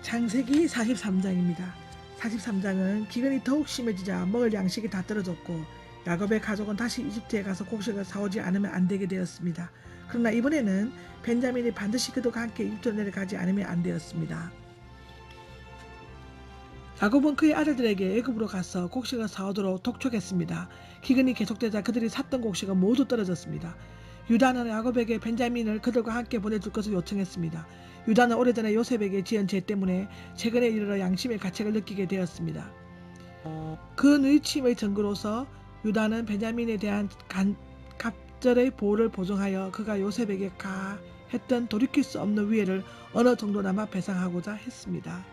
창세기 43장입니다. 43장은 기근이 더욱 심해지자 먹을 양식이 다 떨어졌고 야곱의 가족은 다시 이집트에 가서 곡식을 사오지 않으면 안 되게 되었습니다. 그러나 이번에는 벤자민이 반드시 그들과 함께 이집트로 내려가지 않으면 안 되었습니다. 야곱은 그의 아들들에게 애굽으로 가서 곡식을 사오도록 독촉했습니다. 기근이 계속되자 그들이 샀던 곡식은 모두 떨어졌습니다. 유다는 야곱에게 벤자민을 그들과 함께 보내줄 것을 요청했습니다. 유다는 오래전에 요셉에게 지은 죄 때문에 최근에 이르러 양심의 가책을 느끼게 되었습니다. 그 누이침의 증거로서 유다는 벤자민에 대한 갑절의 보호를 보증하여 그가 요셉에게 가했던 돌이킬 수 없는 위해를 어느 정도나마 배상하고자 했습니다.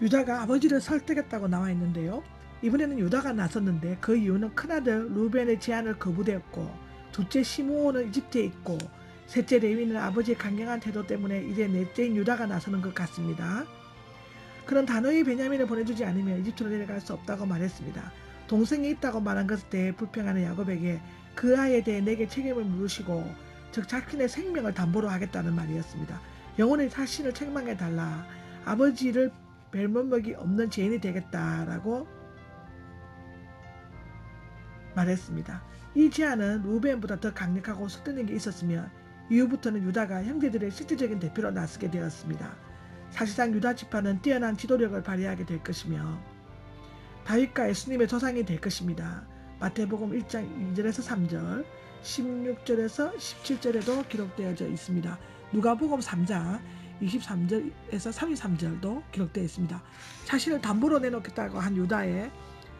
유다가 아버지를 설득했다고 나와 있는데요. 이번에는 유다가 나섰는데 그 이유는 큰아들 루벤의 제안을 거부되었고 둘째 시므온은 이집트에 있고 셋째 레위는 아버지의 강경한 태도 때문에 이제 넷째인 유다가 나서는 것 같습니다. 그는 단호히 베냐민을 보내주지 않으면 이집트로 내려갈 수 없다고 말했습니다. 동생이 있다고 말한 것에 대해 불평하는 야곱에게 그 아이에 대해 내게 책임을 물으시고 즉 자신의 생명을 담보로 하겠다는 말이었습니다. 영혼의 자신을 책망해달라. 아버지를 벨몬먹이 없는 죄인이 되겠다라고 말했습니다. 이 제안은 루벤보다 더 강력하고 설득력 이 있었으며 이후부터는 유다가 형제들의 실질적인 대표로 나서게 되었습니다. 사실상 유다 지파는 뛰어난 지도력을 발휘하게 될 것이며 다윗과 예수님의 조상이 될 것입니다. 마태복음 1장 2절에서 3절, 16절에서 17절에도 기록되어져 있습니다. 누가복음 3장 23절에서 33절도 기록되어 있습니다. 자신을 담보로 내놓겠다고 한 유다의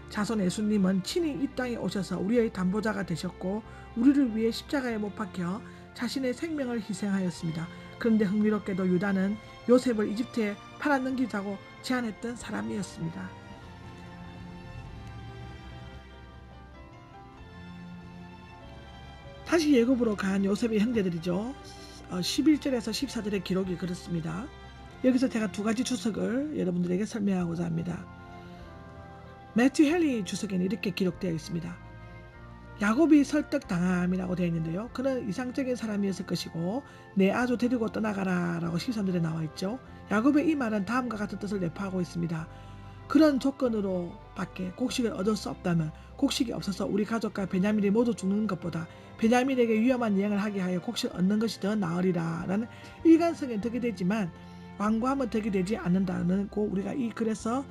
자손 예수님은 친히 이 땅에 오셔서 우리의 담보자가 되셨고 우리를 위해 십자가에 못 박혀 자신의 생명을 희생하였습니다. 그런데 흥미롭게도 유다는 요셉을 이집트에 팔아넘기자고 제안했던 사람이었습니다. 다시 애굽으로 간 요셉의 형제들이죠. 11절에서 14절의 기록이 그렇습니다. 여기서 제가 두 가지 주석을 여러분들에게 설명하고자 합니다. 매튜 헨리 주석에는 이렇게 기록되어 있습니다. 야곱이 설득당함이라고 되어 있는데요. 그는 이상적인 사람이었을 것이고 내 아주 데리고 떠나가라 라고 13절에 나와 있죠. 야곱의 이 말은 다음과 같은 뜻을 내포하고 있습니다. 그런 조건으로 밖에 곡식을 얻을 수 없다면 곡식이 없어서 우리 가족과 베냐민이 모두 죽는 것보다 베냐민에게 위험한 여행을 하게 하여 곡식을 얻는 것이 더 나으리라 라는 일관성에 득이 되지만 완고함은 득이 되지 않는다는 거 우리가 이 글에서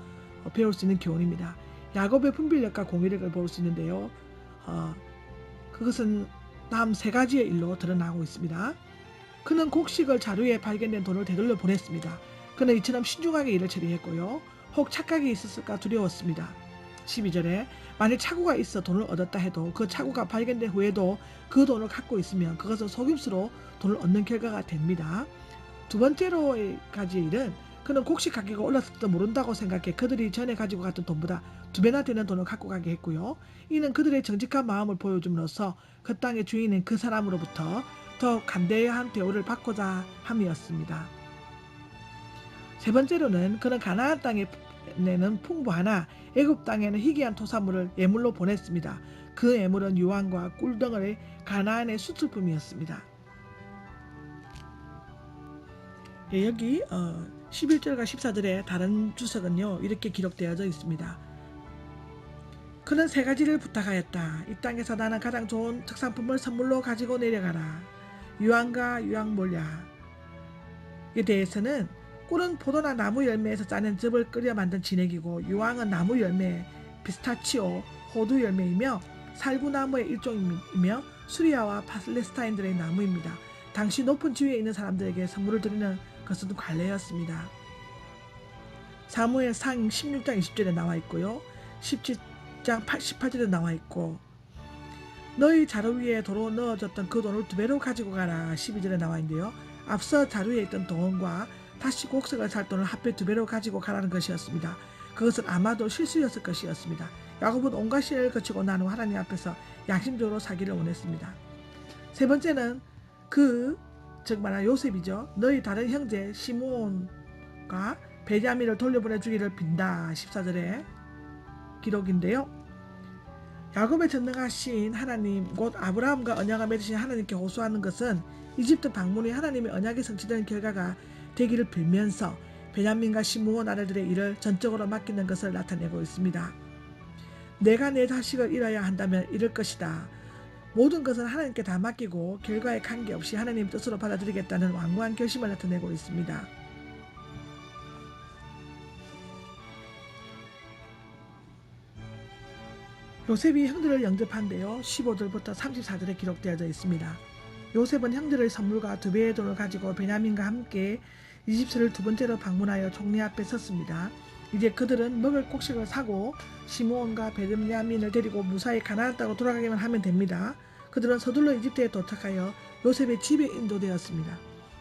배울 수 있는 교훈입니다. 야곱의 분별력과 공의력을 볼 수 있는데요. 그것은 다음 세 가지의 일로 드러나고 있습니다. 그는 곡식을 자루에 발견된 돈을 되돌려 보냈습니다. 그는 이처럼 신중하게 일을 처리했고요. 혹 착각이 있었을까 두려웠습니다. 12절에 만일 착오가 있어 돈을 얻었다 해도 그 착오가 발견된 후에도 그 돈을 갖고 있으면 그것은 속임수로 돈을 얻는 결과가 됩니다. 두 번째로 가지의 일은 그는 곡식 가격이 올랐을지도 모른다고 생각해 그들이 전에 가지고 갔던 돈보다 2배나 되는 돈을 갖고 가게 했고요. 이는 그들의 정직한 마음을 보여줌으로써 그 땅의 주인인 그 사람으로부터 더 간대한 대우를 받고자 함이었습니다. 세 번째로는 그는 가나안 땅에는 풍부하나 애굽 땅에는 희귀한 토사물을 예물로 보냈습니다. 그 예물은 유황과 꿀덩어리 가나안의 수출품이었습니다. 여기 11절과 14절의 다른 주석은요 이렇게 기록되어져 있습니다. 그는 세 가지를 부탁하였다. 이 땅에서 나는 가장 좋은 특산품을 선물로 가지고 내려가라. 유황과 유황몰야에 대해서는 꿀은 포도나 나무 열매에서 짜낸 즙을 끓여 만든 진액이고 유황은 나무 열매, 피스타치오, 호두 열매이며 살구나무의 일종이며 수리아와 팔레스타인들의 나무입니다. 당시 높은 지위에 있는 사람들에게 선물을 드리는 것은 관례였습니다. 사무엘 상 16장 20절에 나와 있고요. 17장 18절에 나와 있고 너희 자루 위에 도로 넣어줬던 그 돈을 2배로 가지고 가라 12절에 나와 있는데요. 앞서 자루에 있던 돈과 다시 곡식을 살 돈을 합해 2배로 가지고 가라는 것이었습니다. 그것은 아마도 실수였을 것이었습니다. 야곱은 온갖 시련을 거치고 난 후 하나님 앞에서 양심적으로 살기를 원했습니다. 세 번째는 즉 말하는 요셉이죠. 너희 다른 형제 시므온과 베냐민을 돌려보내주기를 빈다 14절의 기록인데요. 야곱의 전능하신 하나님 곧 아브라함과 언약을 맺으신 하나님께 호소하는 것은 이집트 방문이 하나님의 언약이 성취되는 결과가 되기를 빌면서 베냐민과 시므온 아들들의 일을 전적으로 맡기는 것을 나타내고 있습니다. 내가 내 자식을 잃어야 한다면 잃을 것이다. 모든 것은 하나님께 다 맡기고 결과에 관계없이 하나님 뜻으로 받아들이겠다는 완고한 결심을 나타내고 있습니다. 요셉이 형들을 영접한데요. 15절부터 34절에 기록되어져 있습니다. 요셉은 형들의 선물과 2배의 돈을 가지고 베냐민과 함께 이집트를 2번째로 방문하여 총리 앞에 섰습니다. 이제 그들은 먹을 곡식을 사고 시므온과 베냐민을 데리고 무사히 가나안 땅으로 돌아가기만 하면 됩니다. 그들은 서둘러 이집트에 도착하여 요셉의 집에 인도되었습니다.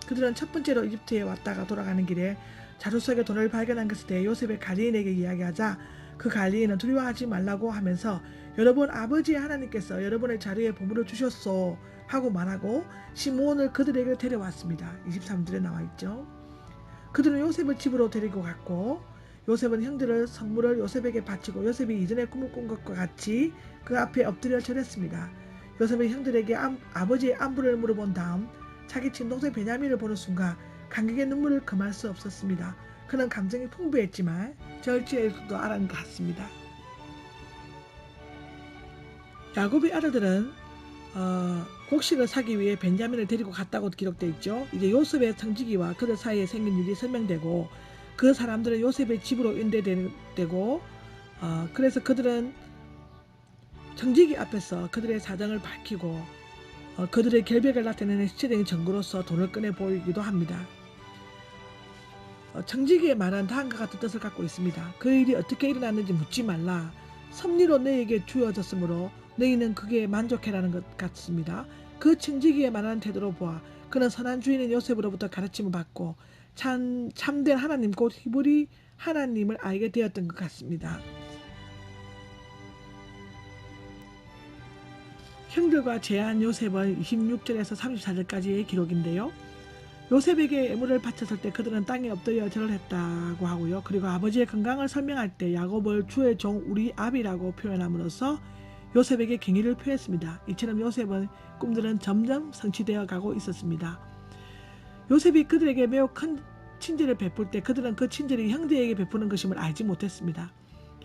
그들은 첫 번째로 이집트에 왔다가 돌아가는 길에 자루 속에 돈을 발견한 것에 대해 요셉의 관리인에게 이야기하자 그 관리인은 두려워하지 말라고 하면서 여러분 아버지의 하나님께서 여러분의 자리에 보물을 주셨소 하고 말하고 시므온을 그들에게 데려왔습니다. 23절에 나와있죠. 그들은 요셉을 집으로 데리고 갔고 요셉은 형들을 선물을 요셉에게 바치고 요셉이 이전에 꿈을 꾼 것과 같이 그 앞에 엎드려 절했습니다. 요셉은 형들에게 아버지의 안부를 물어본 다음 자기 친동생 베냐민을 보는 순간 감격의 눈물을 금할 수 없었습니다. 그는 감정이 풍부했지만 절제에도 알은 것 같습니다. 야곱의 아들들은 곡식을 사기 위해 벤자민을 데리고 갔다고 기록되어 있죠. 이제 요셉의 청지기와 그들 사이에 생긴 일이 설명되고 그 사람들은 요셉의 집으로 인도되고 그래서 그들은 청지기 앞에서 그들의 사정을 밝히고 그들의 결백을 나타내는 시체적인 증거로서 돈을 꺼내 보이기도 합니다. 청지기의 말은 다음과 같은 뜻을 갖고 있습니다. 그 일이 어떻게 일어났는지 묻지 말라. 섭리로 너에게 주어졌으므로 너희는 그게 만족해라는 것 같습니다. 그 청지기의 말하는 태도로 보아 그는 선한 주인인 요셉으로부터 가르침을 받고 참된 하나님 곧 히브리 하나님을 알게 되었던 것 같습니다. 형들과 제한 요셉은 26절에서 34절까지의 기록인데요. 요셉에게 예물을 바쳤을 때 그들은 땅에 엎드려 절을 했다고 하고요. 그리고 아버지의 건강을 설명할 때 야곱을 주의 종 우리 아비라고 표현함으로써 요셉에게 경의를 표했습니다. 이처럼 요셉은 꿈들은 점점 성취되어 가고 있었습니다. 요셉이 그들에게 매우 큰 친절을 베풀 때 그들은 그 친절이 형제에게 베푸는 것임을 알지 못했습니다.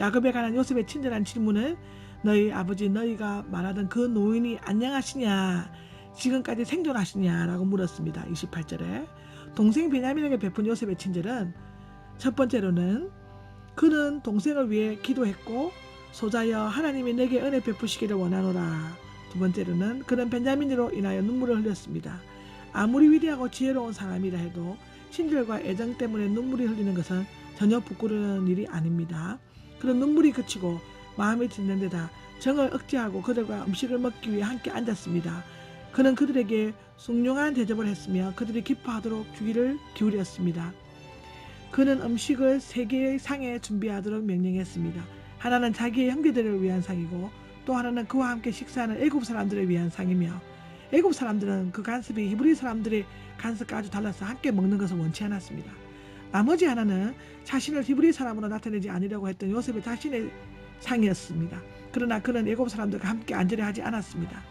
야곱에 관한 요셉의 친절한 질문은 너희 아버지 너희가 말하던 그 노인이 안녕하시냐 지금까지 생존하시냐라고 물었습니다. 28절에 동생 베냐민에게 베푼 요셉의 친절은 첫 번째로는 그는 동생을 위해 기도했고 소자여 하나님이 내게 은혜 베푸시기를 원하노라. 두 번째로는 그는 베냐민으로 인하여 눈물을 흘렸습니다. 아무리 위대하고 지혜로운 사람이라 해도 친절과 애정 때문에 눈물이 흘리는 것은 전혀 부끄러운 일이 아닙니다. 그런 눈물이 그치고 마음이 드는 데다 정을 억제하고 그들과 음식을 먹기 위해 함께 앉았습니다. 그는 그들에게 숭늉한 대접을 했으며 그들이 기뻐하도록 주의를 기울였습니다. 그는 음식을 3개의 상에 준비하도록 명령했습니다. 하나는 자기의 형제들을 위한 상이고 또 하나는 그와 함께 식사하는 애굽 사람들을 위한 상이며 애굽 사람들은 그 간섭이 히브리 사람들의 간섭과 아주 달라서 함께 먹는 것을 원치 않았습니다. 나머지 하나는 자신을 히브리 사람으로 나타내지 않으려고 했던 요셉의 자신의 상이었습니다. 그러나 그는 애굽 사람들과 함께 앉으려 하지 않았습니다.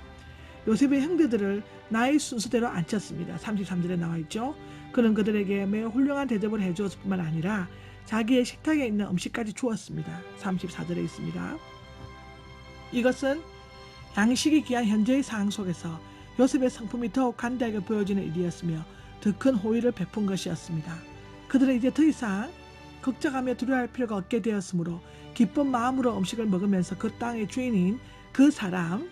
요셉의 형제들을 나의 순서대로 앉혔습니다. 33절에 나와 있죠. 그는 그들에게 매우 훌륭한 대접을 해주었을 뿐만 아니라 자기의 식탁에 있는 음식까지 주었습니다. 34절에 있습니다. 이것은 양식이 귀한 현재의 상황 속에서 요셉의 성품이 더욱 간대하게 보여지는 일이었으며 더 큰 호의를 베푼 것이었습니다. 그들은 이제 더 이상 걱정하며 두려워할 필요가 없게 되었으므로 기쁜 마음으로 음식을 먹으면서 그 땅의 주인인 그 사람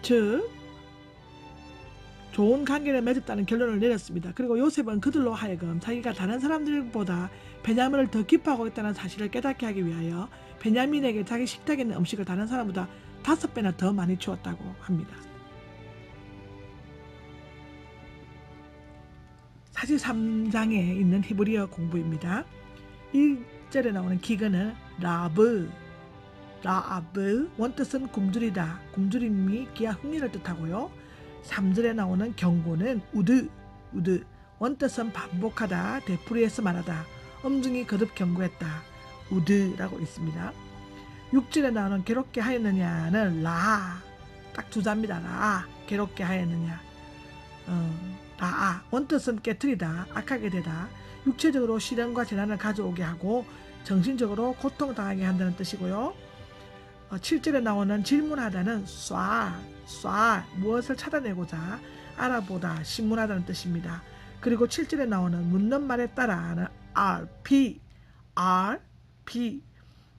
즉 좋은 관계를 맺었다는 결론을 내렸습니다. 그리고 요셉은 그들로 하여금 자기가 다른 사람들보다 베냐민을 더 기뻐하고 있다는 사실을 깨닫게 하기 위하여 베냐민에게 자기 식탁에 있는 음식을 다른 사람보다 5배나 더 많이 주었다고 합니다. 43장에 있는 히브리어 공부입니다. 1절에 나오는 기근은 라브, 원뜻은 굶주리다, 굶주림이 기아 흥리를 뜻하고요. 3절에 나오는 경고는 우드, 원뜻은 반복하다, 되풀이해서 말하다, 엄중히 거듭 경고했다, 우드라고 있습니다. 6절에 나오는 괴롭게 하였느냐는 라, 딱 두 자입니다. 라, 괴롭게 하였느냐. 라아, 원뜻은 깨뜨리다, 악하게 되다, 육체적으로 시련과 재난을 가져오게 하고 정신적으로 고통당하게 한다는 뜻이고요. 7절에 나오는 질문하다는 쏴, 무엇을 찾아내고자 알아보다, 신문하다는 뜻입니다. 그리고 7절에 나오는 묻는 말에 따라는 RP,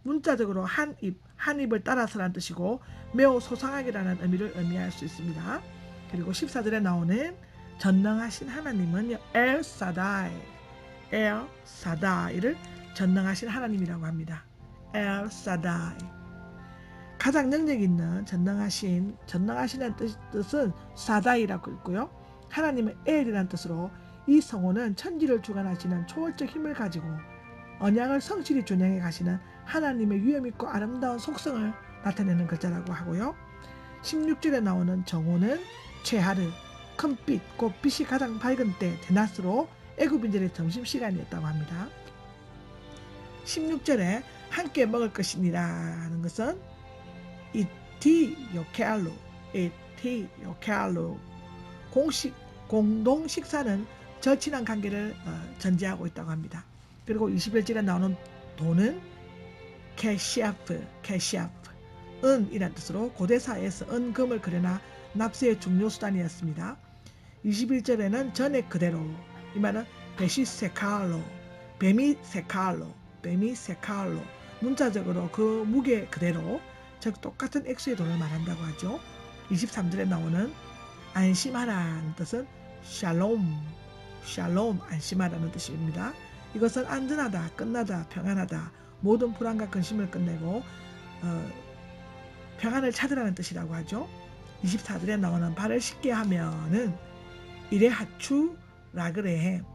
문자적으로 한 입을 따라서라는 뜻이고 매우 소상하게라는 의미를 의미할 수 있습니다. 그리고 14절에 나오는 전능하신 하나님은 엘 사다이를 전능하신 하나님이라고 합니다. 엘 사다이. 가장 능력 있는 전능하신이라는 뜻은 사다이라고 있고요. 하나님은 엘이라는 뜻으로 이 성호는 천지를 주관하시는 초월적 힘을 가지고 언약을 성실히 준행해 가시는 하나님의 위엄있고 아름다운 속성을 나타내는 글자라고 하고요. 16절에 나오는 정오는 최하르, 큰빛, 곧 빛이 가장 밝은 때 대낮으로 애굽인들의 점심시간이었다고 합니다. 16절에 함께 먹을 것이니라 하는 것은 이티 요케알로, 공동 식사는 절친한 관계를 전제하고 있다고 합니다. 그리고 21절에 나오는 돈은 캐시아프, 은이라는 뜻으로 고대사에서 은금을 그려나 납세의 중요 수단이었습니다. 21절에는 전액 그대로, 이 말은 뱀이 세칼로, 문자적으로 그 무게 그대로, 즉 똑같은 액수의 돈을 말한다고 하죠. 23절에 나오는 안심하라는 뜻은 샬롬, 안심하라는 뜻입니다. 이것은 안전하다, 끝나다, 평안하다, 모든 불안과 근심을 끝내고 평안을 찾으라는 뜻이라고 하죠. 24절에 나오는 발을 씻게 하면은 이레하추 라그레헴,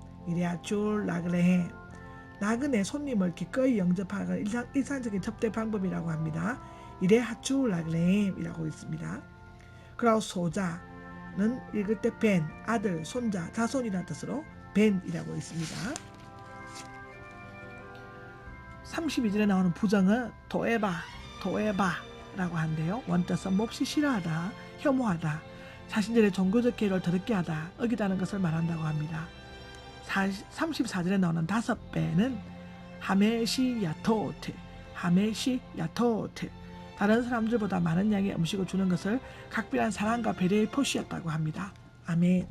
나그네 손님을 기꺼이 영접하는 일상적인 접대 방법이라고 합니다. 이레하추 라그레헴이라고 있습니다. 그리고 소자는 읽을 때 벤, 아들, 손자, 자손이라는 뜻으로 벤이라고 있습니다. 32절에 나오는 부정은 도에바라고 하는데요. 원뜻은 몹시 싫어하다, 혐오하다, 자신들의 종교적 계율을 더럽게 하다, 어기다는 것을 말한다고 합니다. 34절에 나오는 5배는 하메시 야토트, 다른 사람들보다 많은 양의 음식을 주는 것을 각별한 사랑과 배려의 표시였다고 합니다. 아멘.